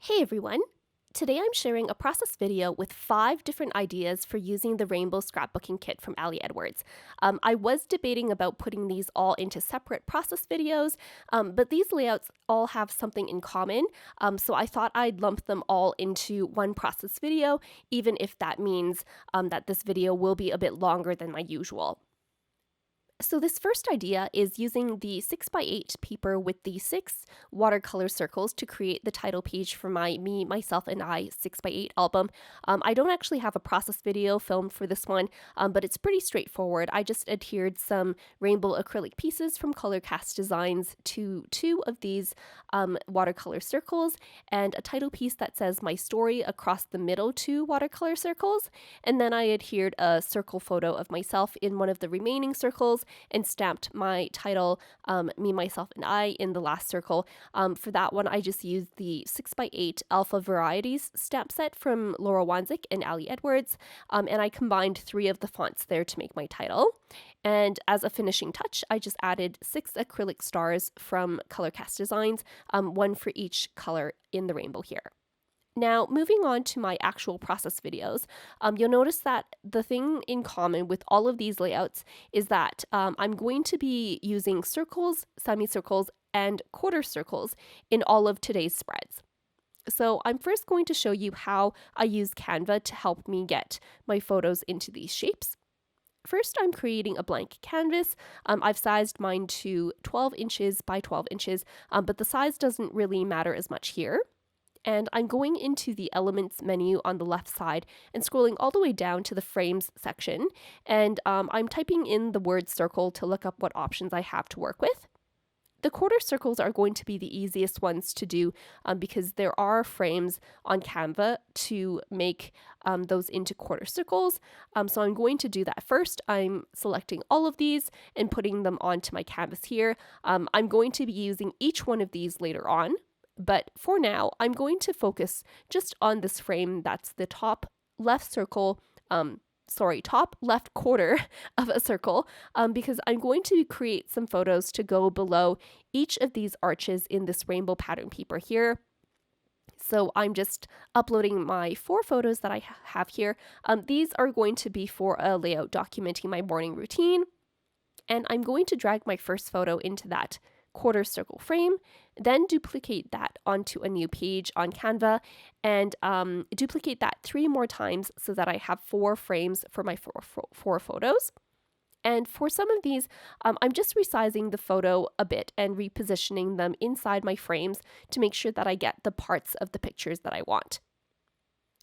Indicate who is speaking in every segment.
Speaker 1: Hey everyone! Today I'm sharing a process video with 5 different ideas for using the Rainbow Scrapbooking Kit from Ali Edwards. I was debating about putting these all into separate process videos, but these layouts all have something in common, so I thought I'd lump them all into one process video, even if that means that this video will be a bit longer than my usual. So this first idea is using the 6x8 paper with the 6 watercolor circles to create the title page for my Me, Myself, and I 6x8 album. I don't actually have a process video filmed for this one, but it's pretty straightforward. I just adhered some rainbow acrylic pieces from Colorcast Designs to 2 of these watercolor circles and a title piece that says My Story across the middle 2 watercolor circles. And then I adhered a circle photo of myself in one of the remaining circles and stamped my title, Me, Myself, and I, in the last circle. For that one, I just used the 6x8 Alpha Varieties stamp set from Laura Wanzik and Ali Edwards, and I combined 3 of the fonts there to make my title. And as a finishing touch, I just added 6 acrylic stars from Colorcast Designs, 1 for each color in the rainbow here. Now, moving on to my actual process videos, you'll notice that the thing in common with all of these layouts is that I'm going to be using circles, semicircles, and quarter circles in all of today's spreads. So I'm first going to show you how I use Canva to help me get my photos into these shapes. First, I'm creating a blank canvas. I've sized mine to 12 inches by 12 inches, but the size doesn't really matter as much here. And I'm going into the Elements menu on the left side and scrolling all the way down to the Frames section. And I'm typing in the word circle to look up what options I have to work with. The quarter circles are going to be the easiest ones to do because there are frames on Canva to make those into quarter circles. So I'm going to do that first. I'm selecting all of these and putting them onto my canvas here. I'm going to be using each one of these later on. But for now, I'm going to focus just on this frame that's the top left circle, top left quarter of a circle, because I'm going to create some photos to go below each of these arches in this rainbow pattern paper here. So I'm just uploading my 4 photos that I have here. These are going to be for a layout documenting my morning routine. And I'm going to drag my first photo into that quarter circle frame, then duplicate that onto a new page on Canva and duplicate that 3 more times so that I have 4 frames for my 4 photos. And for some of these, I'm just resizing the photo a bit and repositioning them inside my frames to make sure that I get the parts of the pictures that I want.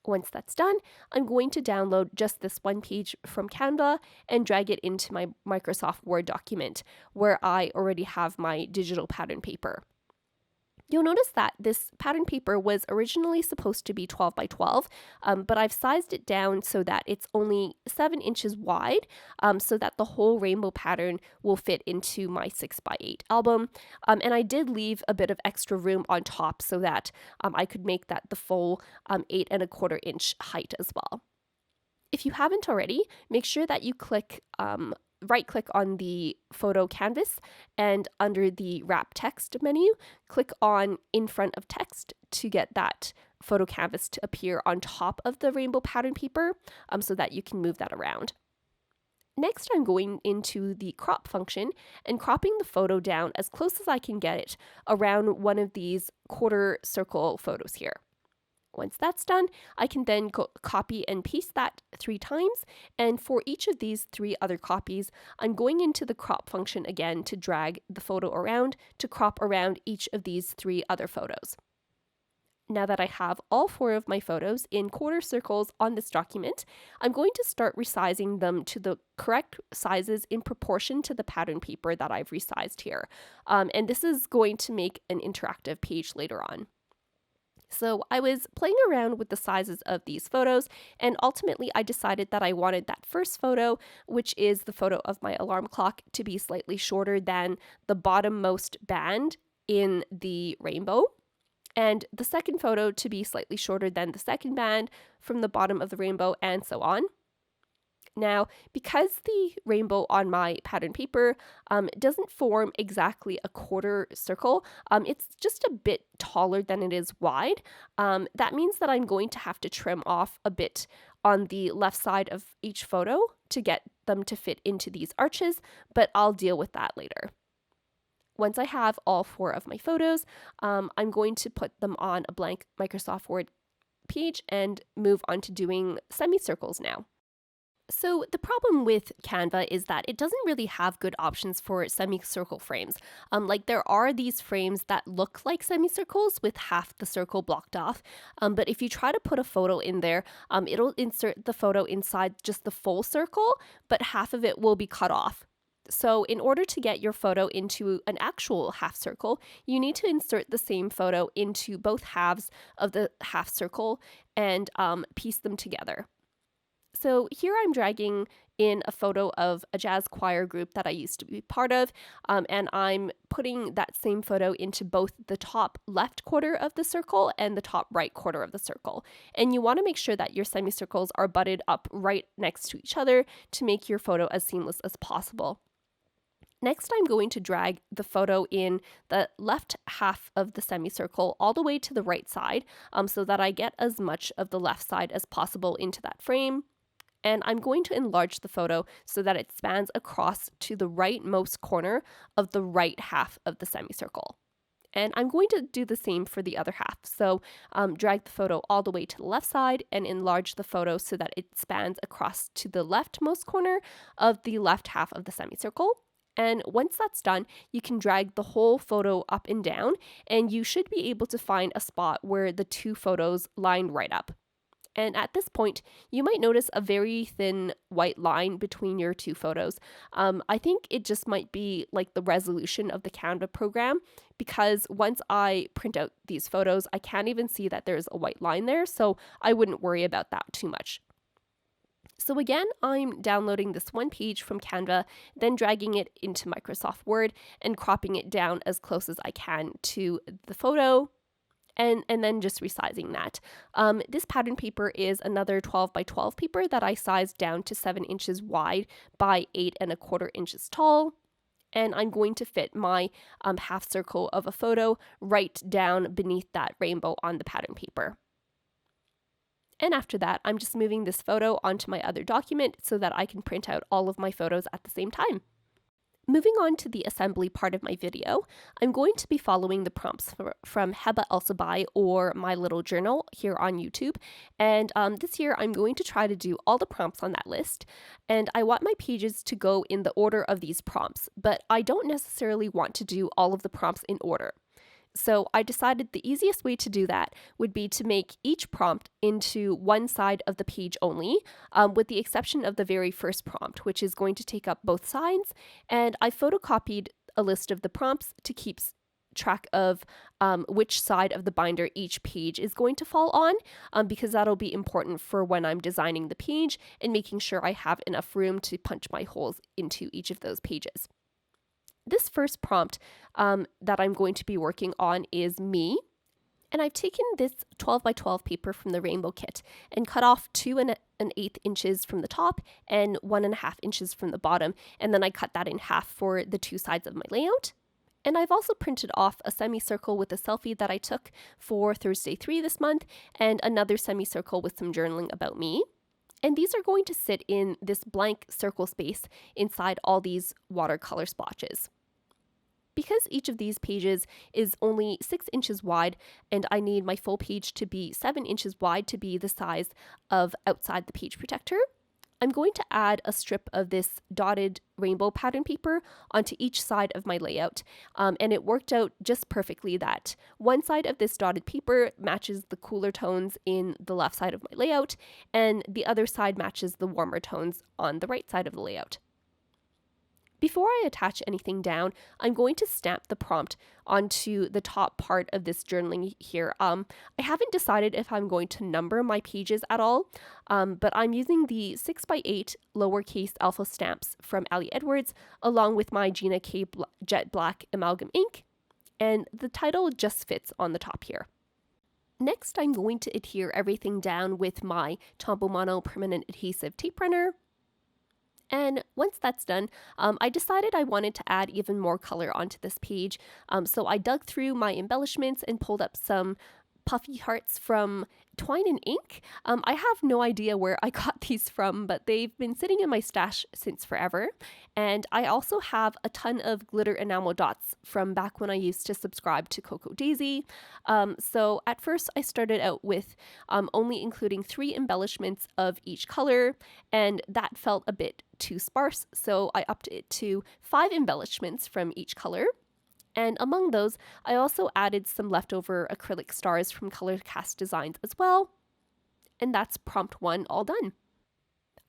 Speaker 1: Once that's done, I'm going to download just this one page from Canva and drag it into my Microsoft Word document where I already have my digital pattern paper. You'll notice that this pattern paper was originally supposed to be 12 by 12, but I've sized it down so that it's only 7 inches wide, so that the whole rainbow pattern will fit into my 6x8 album. And I did leave a bit of extra room on top so that I could make that the full 8¼ inch height as well. If you haven't already, make sure that you right-click on the photo canvas and under the Wrap Text menu, click on In Front of Text to get that photo canvas to appear on top of the rainbow pattern paper so that you can move that around. Next, I'm going into the crop function and cropping the photo down as close as I can get it around one of these quarter circle photos here. Once that's done, I can then copy and paste that 3 times, and for each of these 3 other copies, I'm going into the crop function again to drag the photo around to crop around each of these 3 other photos. Now that I have all 4 of my photos in quarter circles on this document, I'm going to start resizing them to the correct sizes in proportion to the pattern paper that I've resized here. And this is going to make an interactive page later on. So I was playing around with the sizes of these photos, and ultimately I decided that I wanted that first photo, which is the photo of my alarm clock, to be slightly shorter than the bottommost band in the rainbow, and the second photo to be slightly shorter than the second band from the bottom of the rainbow, and so on. Now, because the rainbow on my pattern paper doesn't form exactly a quarter circle, it's just a bit taller than it is wide. That means that I'm going to have to trim off a bit on the left side of each photo to get them to fit into these arches, but I'll deal with that later. Once I have all 4 of my photos, I'm going to put them on a blank Microsoft Word page and move on to doing semicircles now. So the problem with Canva is that it doesn't really have good options for semicircle frames. Like there are these frames that look like semicircles with half the circle blocked off, but if you try to put a photo in there, it'll insert the photo inside just the full circle, but half of it will be cut off. So in order to get your photo into an actual half circle, you need to insert the same photo into both halves of the half circle and piece them together. So here I'm dragging in a photo of a jazz choir group that I used to be part of, and I'm putting that same photo into both the top left quarter of the circle and the top right quarter of the circle. And you want to make sure that your semicircles are butted up right next to each other to make your photo as seamless as possible. Next, I'm going to drag the photo in the left half of the semicircle all the way to the right side so that I get as much of the left side as possible into that frame. And I'm going to enlarge the photo so that it spans across to the rightmost corner of the right half of the semicircle. And I'm going to do the same for the other half. So drag the photo all the way to the left side and enlarge the photo so that it spans across to the leftmost corner of the left half of the semicircle. And once that's done, you can drag the whole photo up and down, and you should be able to find a spot where the 2 photos line right up. And at this point, you might notice a very thin white line between your 2 photos. I think it just might be like the resolution of the Canva program, because once I print out these photos, I can't even see that there's a white line there, so I wouldn't worry about that too much. So again, I'm downloading this one page from Canva, then dragging it into Microsoft Word and cropping it down as close as I can to the photo. And then just resizing that. This pattern paper is another 12 by 12 paper that I sized down to 7 inches wide by 8 1/4 inches tall. And I'm going to fit my half circle of a photo right down beneath that rainbow on the pattern paper. And after that, I'm just moving this photo onto my other document so that I can print out all of my photos at the same time. Moving on to the assembly part of my video, I'm going to be following the prompts from Heba Elsabai or My Little Journal here on YouTube. And this year I'm going to try to do all the prompts on that list. And I want my pages to go in the order of these prompts, but I don't necessarily want to do all of the prompts in order. So I decided the easiest way to do that would be to make each prompt into one side of the page only, with the exception of the very first prompt, which is going to take up both sides. And I photocopied a list of the prompts to keep track of which side of the binder each page is going to fall on, because that'll be important for when I'm designing the page and making sure I have enough room to punch my holes into each of those pages. This first prompt that I'm going to be working on is me, and I've taken this 12 by 12 paper from the Rainbow Kit and cut off 2 1/8 inches from the top and 1 1/2 inches from the bottom, and then I cut that in half for the 2 sides of my layout. And I've also printed off a semicircle with a selfie that I took for Thursday 3 this month, and another semicircle with some journaling about me. And these are going to sit in this blank circle space inside all these watercolor splotches. Because each of these pages is only 6 inches wide, and I need my full page to be 7 inches wide to be the size of outside the page protector, I'm going to add a strip of this dotted rainbow pattern paper onto each side of my layout. And it worked out just perfectly that one side of this dotted paper matches the cooler tones in the left side of my layout, and the other side matches the warmer tones on the right side of the layout. Before I attach anything down, I'm going to stamp the prompt onto the top part of this journaling here. I haven't decided if I'm going to number my pages at all, but I'm using the 6x8 lowercase alpha stamps from Ali Edwards, along with my Gina K Jet Black Amalgam ink, and the title just fits on the top here. Next, I'm going to adhere everything down with my Tombow Mono permanent adhesive tape runner. And once that's done, I decided I wanted to add even more color onto this page. So I dug through my embellishments and pulled up some puffy hearts from Twine and Ink. I have no idea where I got these from, but they've been sitting in my stash since forever. And I also have a ton of glitter enamel dots from back when I used to subscribe to Cocoa Daisy. So at first I started out with only including 3 embellishments of each color, and that felt a bit too sparse, so I upped it to 5 embellishments from each color. And among those, I also added some leftover acrylic stars from Color Cast Designs as well. And that's prompt 1 all done.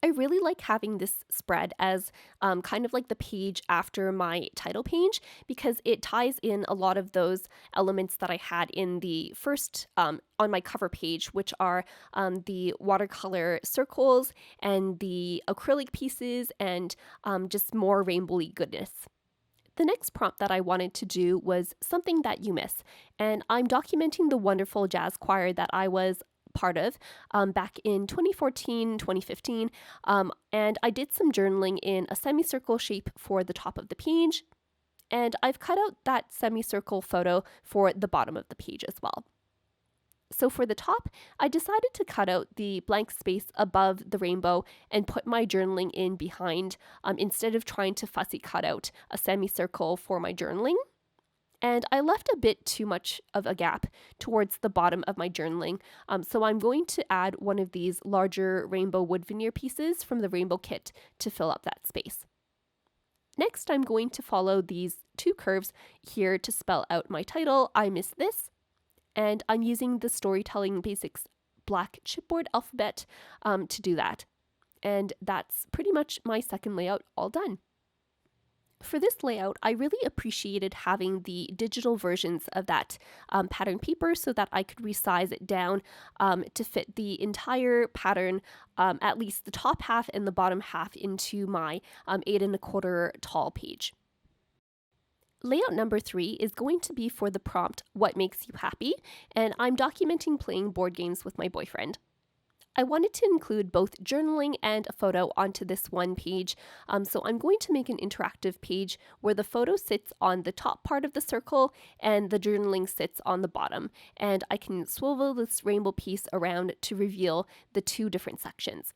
Speaker 1: I really like having this spread as kind of like the page after my title page because it ties in a lot of those elements that I had in the first on my cover page, which are the watercolor circles and the acrylic pieces and just more rainbowy goodness. The next prompt that I wanted to do was something that you miss, and I'm documenting the wonderful jazz choir that I was part of back in 2014, 2015, and I did some journaling in a semicircle shape for the top of the page, and I've cut out that semicircle photo for the bottom of the page as well. So for the top, I decided to cut out the blank space above the rainbow and put my journaling in behind instead of trying to fussy cut out a semicircle for my journaling. And I left a bit too much of a gap towards the bottom of my journaling. So I'm going to add one of these larger rainbow wood veneer pieces from the rainbow kit to fill up that space. Next, I'm going to follow these 2 curves here to spell out my title, I Miss This. And I'm using the Storytelling Basics black chipboard alphabet to do that. And that's pretty much my second layout all done. For this layout, I really appreciated having the digital versions of that pattern paper so that I could resize it down to fit the entire pattern, at least the top half and the bottom half, into my 8 1/4 tall page. Layout number 3 is going to be for the prompt, What Makes You Happy? And I'm documenting playing board games with my boyfriend. I wanted to include both journaling and a photo onto this one page, so I'm going to make an interactive page where the photo sits on the top part of the circle and the journaling sits on the bottom, and I can swivel this rainbow piece around to reveal the 2 different sections.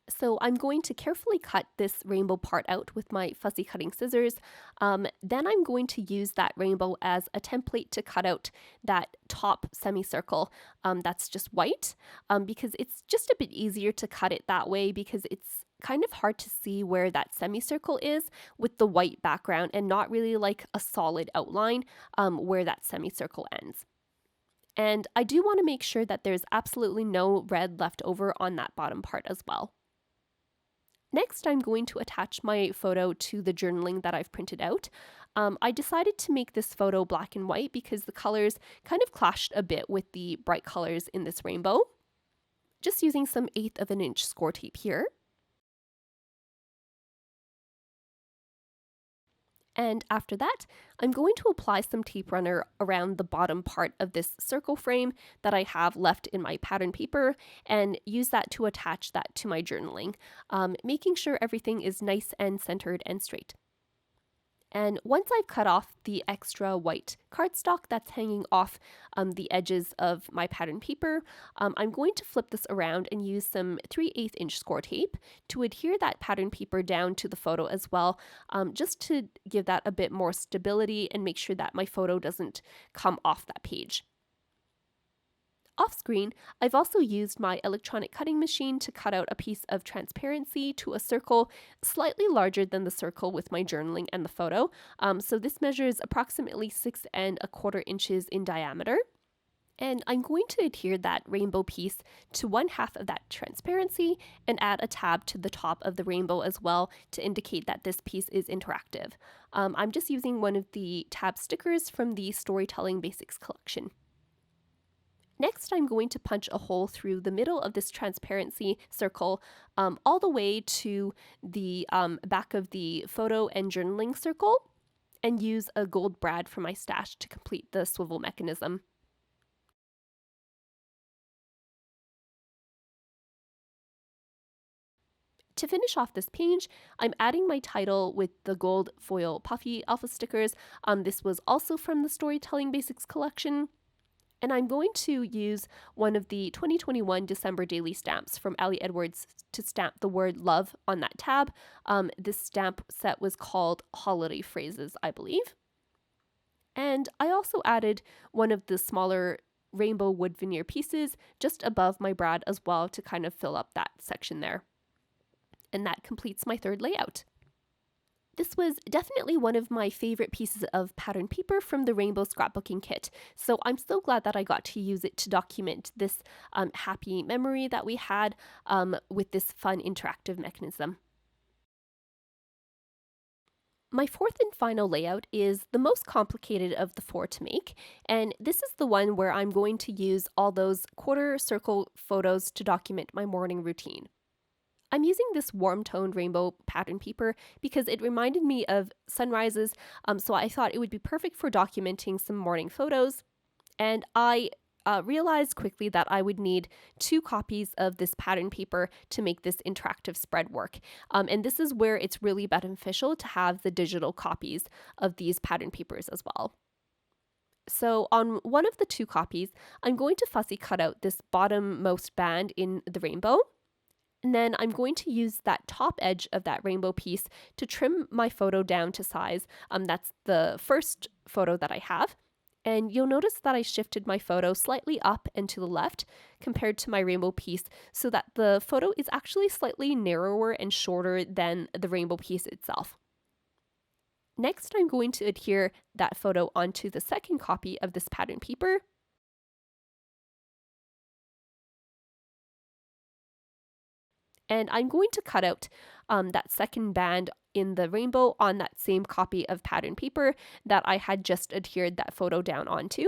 Speaker 1: So I'm going to carefully cut this rainbow part out with my fussy cutting scissors. Then I'm going to use that rainbow as a template to cut out that top semicircle that's just white because it's just a bit easier to cut it that way because it's kind of hard to see where that semicircle is with the white background and not really like a solid outline where that semicircle ends. And I do want to make sure that there's absolutely no red left over on that bottom part as well. Next, I'm going to attach my photo to the journaling that I've printed out. I decided to make this photo black and white because the colors kind of clashed a bit with the bright colors in this rainbow. Just using some 1/8 of an inch score tape here. And after that, I'm going to apply some tape runner around the bottom part of this circle frame that I have left in my pattern paper and use that to attach that to my journaling, making sure everything is nice and centered and straight. And once I've cut off the extra white cardstock that's hanging off the edges of my pattern paper, I'm going to flip this around and use some 3/8 inch score tape to adhere that pattern paper down to the photo as well, just to give that a bit more stability and make sure that my photo doesn't come off that page. Off screen, I've also used my electronic cutting machine to cut out a piece of transparency to a circle slightly larger than the circle with my journaling and the photo. So this measures approximately 6 1/4 inches in diameter. And I'm going to adhere that rainbow piece to 1/2 of that transparency and add a tab to the top of the rainbow as well to indicate that this piece is interactive. I'm just using one of the tab stickers from the Storytelling Basics collection. Next, I'm going to punch a hole through the middle of this transparency circle all the way to the back of the photo and journaling circle and use a gold brad from my stash to complete the swivel mechanism. To finish off this page, I'm adding my title with the gold foil puffy alpha stickers. This was also from the Storytelling Basics collection. And I'm going to use one of the 2021 December daily stamps from Ali Edwards to stamp the word love on that tab. This stamp set was called Holiday Phrases, I believe. And I also added one of the smaller rainbow wood veneer pieces just above my brad as well to kind of fill up that section there. And that completes my third layout. This was definitely one of my favorite pieces of pattern paper from the Rainbow Scrapbooking Kit, so I'm so glad that I got to use it to document this happy memory that we had with this fun interactive mechanism. My fourth and final layout is the most complicated of the four to make, and this is the one where I'm going to use all those quarter circle photos to document my morning routine. I'm using this warm-toned rainbow pattern paper because it reminded me of sunrises, so I thought it would be perfect for documenting some morning photos. And I realized quickly that I would need 2 copies of this pattern paper to make this interactive spread work. And this is where it's really beneficial to have the digital copies of these pattern papers as well. So on one of the 2 copies, I'm going to fussy cut out this bottommost band in the rainbow. And then I'm going to use that top edge of that rainbow piece to trim my photo down to size. That's the first photo that I have. And you'll notice that I shifted my photo slightly up and to the left compared to my rainbow piece so that the photo is actually slightly narrower and shorter than the rainbow piece itself. Next, I'm going to adhere that photo onto the second copy of this pattern paper. And I'm going to cut out that second band in the rainbow on that same copy of pattern paper that I had just adhered that photo down onto.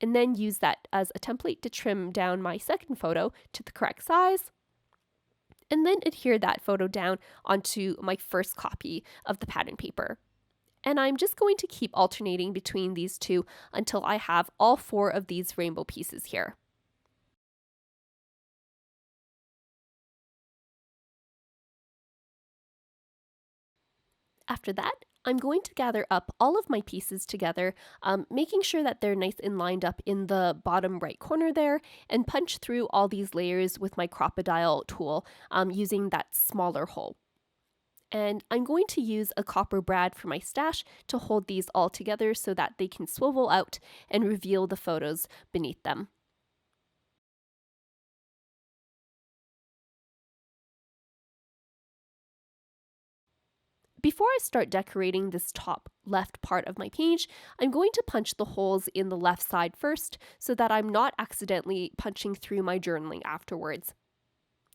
Speaker 1: And then use that as a template to trim down my second photo to the correct size. And then adhere that photo down onto my first copy of the pattern paper. And I'm just going to keep alternating between these two until I have all 4 of these rainbow pieces here. After that, I'm going to gather up all of my pieces together, making sure that they're nice and lined up in the bottom right corner there, and punch through all these layers with my crocodile tool using that smaller hole. And I'm going to use a copper brad for my stash to hold these all together so that they can swivel out and reveal the photos beneath them. Before I start decorating this top left part of my page, I'm going to punch the holes in the left side first so that I'm not accidentally punching through my journaling afterwards.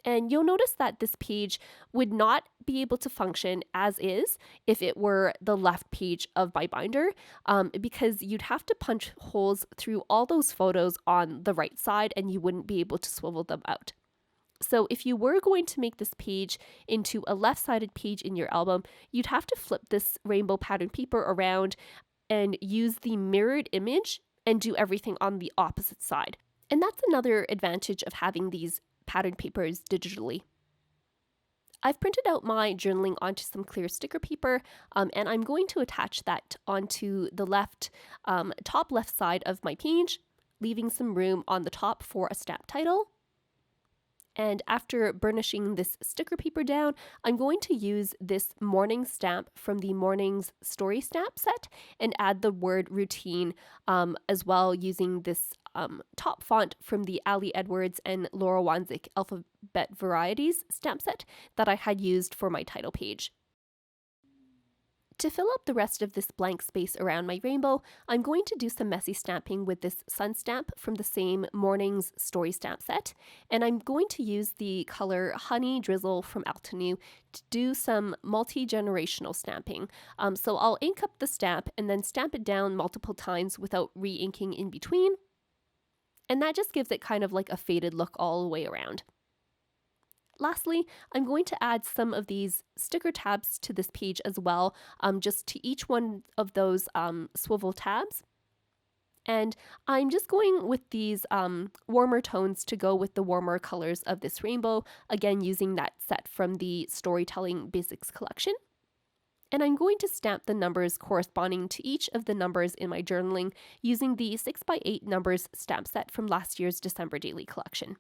Speaker 1: And you'll notice that this page would not be able to function as is if it were the left page of my binder, because you'd have to punch holes through all those photos on the right side and you wouldn't be able to swivel them out. So if you were going to make this page into a left-sided page in your album, you'd have to flip this rainbow pattern paper around and use the mirrored image and do everything on the opposite side. And that's another advantage of having these pattern papers digitally. I've printed out my journaling onto some clear sticker paper, and I'm going to attach that onto the top left side of my page, leaving some room on the top for a stamp title. And after burnishing this sticker paper down, I'm going to use this morning stamp from the Morning's Story stamp set and add the word routine as well, using this top font from the Ali Edwards and Laura Wanzik Alphabet Varieties stamp set that I had used for my title page. To fill up the rest of this blank space around my rainbow, I'm going to do some messy stamping with this sun stamp from the same Morning's Story stamp set, and I'm going to use the color Honey Drizzle from Altenew to do some multi-generational stamping. So I'll ink up the stamp and then stamp it down multiple times without re-inking in between, and that just gives it kind of like a faded look all the way around. Lastly, I'm going to add some of these sticker tabs to this page as well, just to each one of those swivel tabs. And I'm just going with these warmer tones to go with the warmer colors of this rainbow, again using that set from the Storytelling Basics collection. And I'm going to stamp the numbers corresponding to each of the numbers in my journaling using the 6x8 numbers stamp set from last year's December daily collection.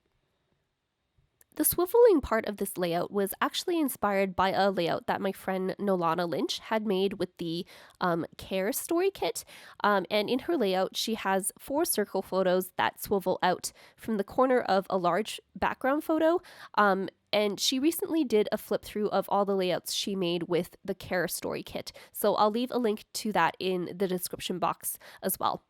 Speaker 1: The swiveling part of this layout was actually inspired by a layout that my friend Nolana Lynch had made with the Care Story Kit. And in her layout, she has 4 circle photos that swivel out from the corner of a large background photo. And she recently did a flip through of all the layouts she made with the Care Story Kit. So I'll leave a link to that in the description box as well.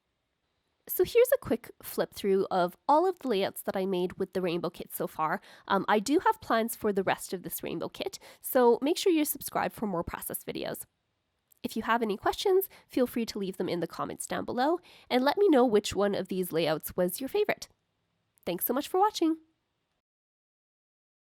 Speaker 1: So here's a quick flip through of all of the layouts that I made with the rainbow kit so far. I do have plans for the rest of this rainbow kit, so make sure you're subscribed for more process videos. If you have any questions, feel free to leave them in the comments down below, and let me know which one of these layouts was your favorite. Thanks so much for watching!